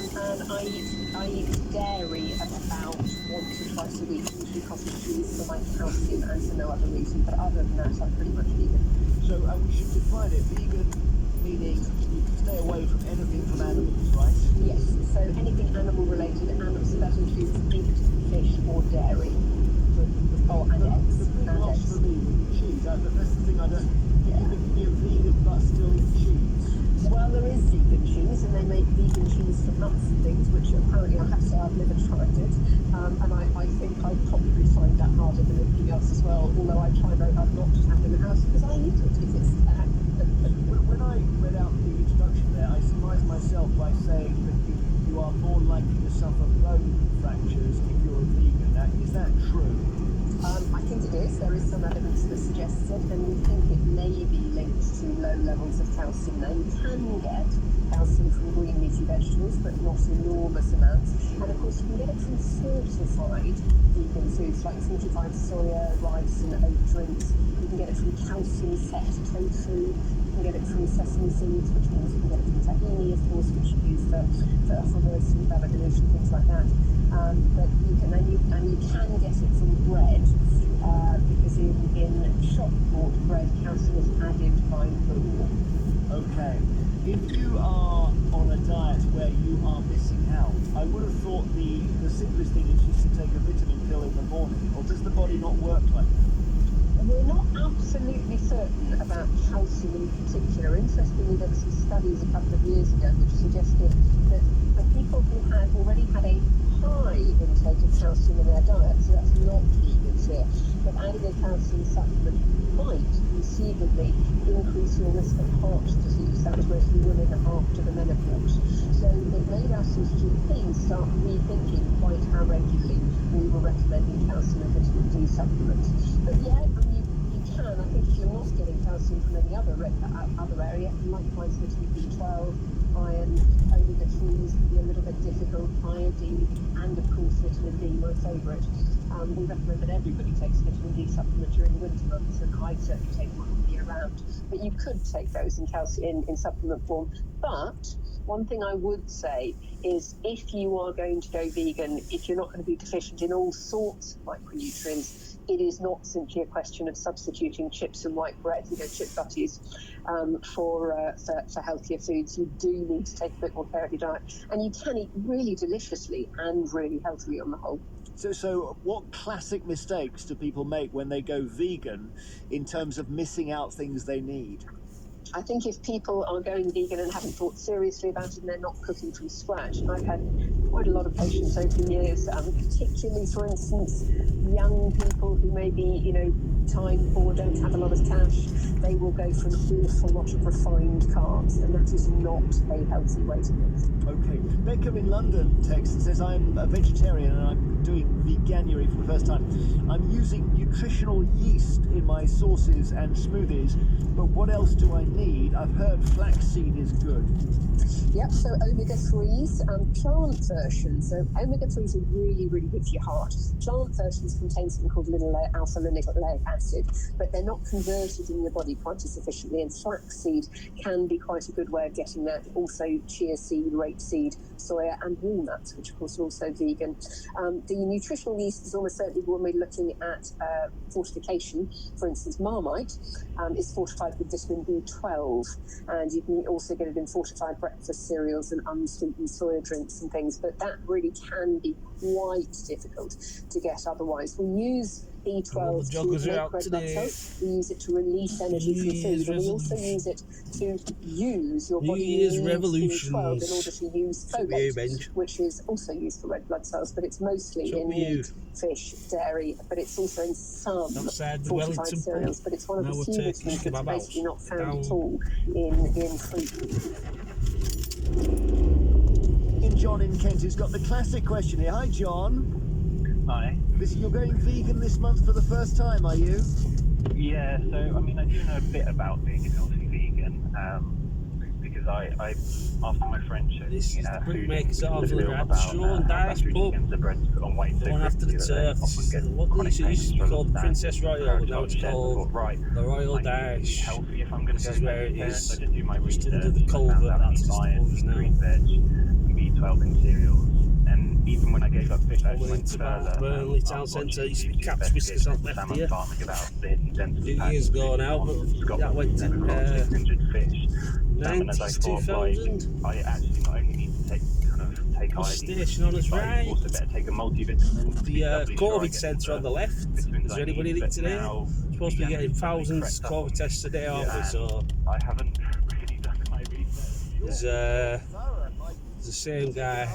And I eat dairy about once or twice a week, usually cottage cheese for my calcium and for no other reason. But other than that, I'm pretty much vegan. So we should define it. Vegan meaning you can stay away from anything from animals, right? Yes, so anything animal related, and so that includes meat, fish or dairy. And eggs. The big loss for me would be cheese. That's the thing I don't... Yeah. You can be a vegan but still eat cheese. Well, there is vegan cheese, and they make vegan cheese from nuts and things, which apparently I have to say I've never tried it. And I think I'd probably find that harder than anything else as well, although I try very hard not to have it in the house because I eat it if it's there. When I read out the introduction there, I surmised myself by saying that you are more likely to suffer bone fractures if you're a vegan. Now, is that true? I think it is. There is some evidence that suggests it, and we think it may be linked to low levels of calcium. Now, you can get calcium from green leafy vegetables, but not enormous amounts. And of course, you can get it from fortified vegan foods like fortified soya, rice, and oat drinks. You can get it from calcium-set tofu. You can get it from sesame seeds, which means you can get it from tahini, of course, which you use for reverse and evolution, things like that. But you can get it from bread because in shop-bought bread, calcium is added by law. Okay. If you are on a diet where you are missing out, I would have thought the simplest thing is just to take a vitamin pill in the morning, or does the body not work like that? We're not absolutely certain about calcium in particular. Interestingly, there were some studies a couple of years ago which suggested that for people who had already had a high intake of calcium in their diet, so that's not vegans here, but adding a calcium supplement might conceivably increase your risk of heart disease. That was mostly women after the menopause. So it made us as GPs start rethinking quite how regularly we were recommending calcium and vitamin D supplements. But yeah, I mean, you can. I think if you're not getting calcium from any other area, you might find vitamin B12, iron, omega-3s can be a little bit difficult, iodine, and of course vitamin D, my favourite. We recommend that everybody takes vitamin D supplement during the winter months, and I certainly take one all year round. But you could take those in supplement form. But one thing I would say is if you are going to go vegan, if you're not going to be deficient in all sorts of micronutrients, it is not simply a question of substituting chips and white bread, chip butties, for healthier foods. You do need to take a bit more care of your diet, and you can eat really deliciously and really healthily on the whole. So what classic mistakes do people make when they go vegan in terms of missing out things they need? I think if people are going vegan and haven't thought seriously about it and they're not cooking from scratch, and I've had quite a lot of patients over the years, particularly, for instance, young people who may be, time poor, don't have a lot of cash, they will go for an awful lot of refined carbs, and that is not a healthy way to live. Okay. Becca in London texts and says, I'm a vegetarian and I'm doing January for the first time. I'm using nutritional yeast in my sauces and smoothies, but what else do I need? I've heard flaxseed is good. Yep, so omega-3s and plant versions. So omega-3s are really, really good for your heart. Plant versions contain something called alpha-linoleic acid, but they're not converted in your body quite as efficiently, and flaxseed can be quite a good way of getting that. Also chia seed, rapeseed, soya, and walnuts, which of course are also vegan. The nutritional yeast is almost certainly when we're looking at fortification. For instance, Marmite is fortified with vitamin B12, and you can also get it in fortified breakfast cereals and unsweetened soya drinks and things, but that really can be quite difficult to get otherwise. We use B12 to make red blood cells. We use it to release energy from food, and we also use it to use your body needs B12 in order to use folate, which is also used for red blood cells, but it's mostly in meat, fish, dairy, but it's also in some fortified cereals, but it's one of the few vitamins that's basically not found at all in fruit. John in Kent has got the classic question here. Hi, John. Hi. You're going vegan this month for the first time, are you? Yeah, so I do know a bit about being a healthy vegan, because I after my friend showed me This is the food makers of film the about Sean Dyche pub. the bread to put on weight, The one after the turf. What this used to be called Princess Royal, but now it's called the Royal Dyche. This is where it is. Just under the culvert, that's I suppose now. Falcon cereals. And even when I gave up fish, I actually went to Burnley Town Centre. Used to be Caps Whiskers on left here. A few years ago now, but that went to 90s, 2000. I actually not only need to take station on his right. Also better take a multivitamin. The COVID centre on the left. Is there anybody in it today? Supposed to be getting thousands of COVID tests a day, aren't we? So I haven't really done my research. There's the same guy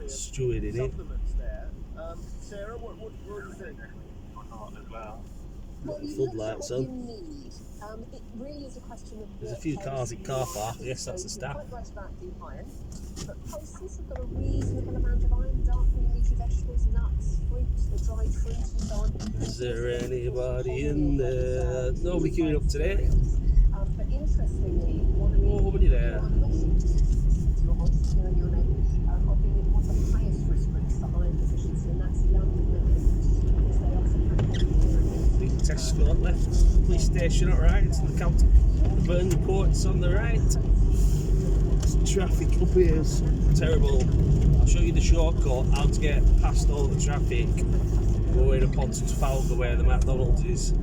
stewing in it. Sarah, what do you think? Floodlights on. It really is a question of There's a few cars in car park. Yes, that's the staff. Quite right about the iron, but pulses have got a reasonable amount of iron, dark green leafy vegetables, nuts, fruits, the dried fruit and so on. Is there anybody in there? Nobody queuing up today. But interestingly, one of the Nobody there. Of being in one of the highest risk groups for iron deficiency, and that's young women, because they often have Big Tesco on left, police station on right, the county, the Burnley Court's on the right. Traffic up here is terrible. I'll show you the shortcut, how to get past all the traffic, going up onto Trafalgar where the McDonald's is.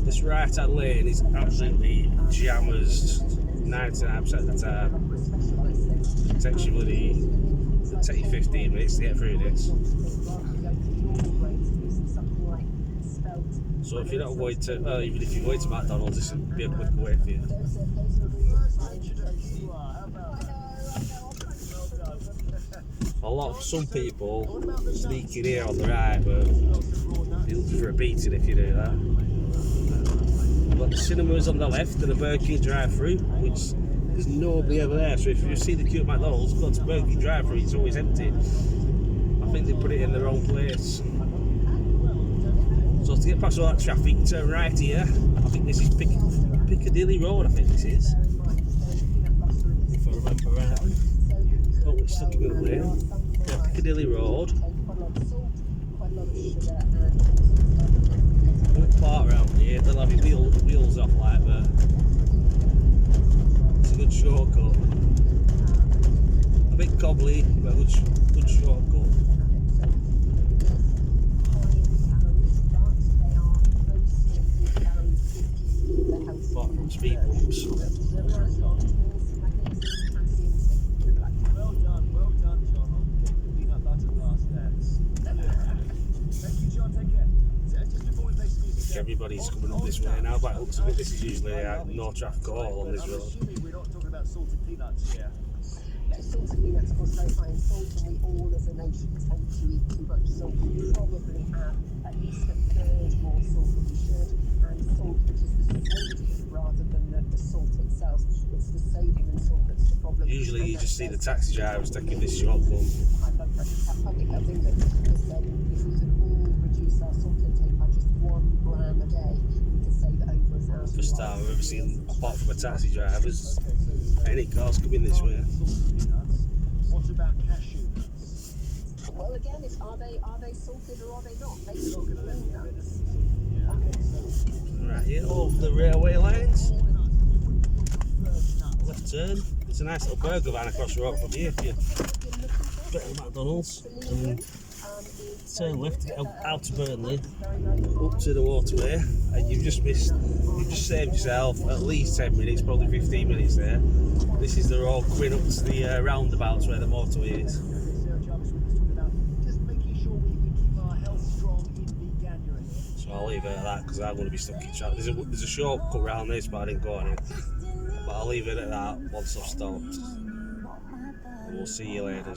This right hand lane is absolutely jammers 99% of the time. It takes you 15 minutes to get through this. So if you're not going to, even if you're going to McDonald's, this would be a quick way for you. Some people sneak in here on the right, but you're looking for a beating if you do that. We've got the cinemas on the left and the Burger King drive-through, which there's nobody ever there. So if you see the queue at McDonald's, go to Burnley King drive-through, it's always empty. I think they put it in the wrong place. So to get past all that traffic, turn right here. I think this is Piccadilly Road, I think this is. If I remember rightly. Oh, it's stuck in the lane. Yeah, Piccadilly Road. Won't park around here, they'll have your wheels off like that. It's a good shortcut. A bit cobbly, but a good shortcut. Apart from speed bumps. Well done, John. I'll get the peanut butter past there. Thank you, John. Take care. Just before we play some music. Everybody's coming up this way now, but it looks a bit. This is usually no traffic at all on this road. I'm assuming we're not talking about salted peanuts here. Salted peanuts, of course, very high in salt, and we all as a nation tend to eat too much salt. We probably have at least a third more salt than we should, and salt, which is the sodium rather than the salt itself. It's the sodium and salt that's the problem. Usually you just see the taxi drivers taking this shortcut. High blood pressure. Public Health England has said if we could all reduce our salt intake by just 1 gram a day, we could save over 1,000 First time I've ever seen, apart from a taxi drivers, any cars coming this way. What about cashew nuts? Well, again, are they salted or are they not? They Not going to let me have it. Right here, over the railway lines. Left turn. There's a nice little burger van across the road from here if you're at McDonald's. Turn left to get out to Burnley, up to the waterway, and you've just saved yourself at least 10 minutes, probably 15 minutes there. This is the road going up to the roundabouts where the motorway is. Just making sure we keep our health strong in January. So I'll leave it at that because I'm going to be stuck in traffic. There's a shortcut around this, but I didn't go on it. But I'll leave it at that once I've stopped. And we'll see you later.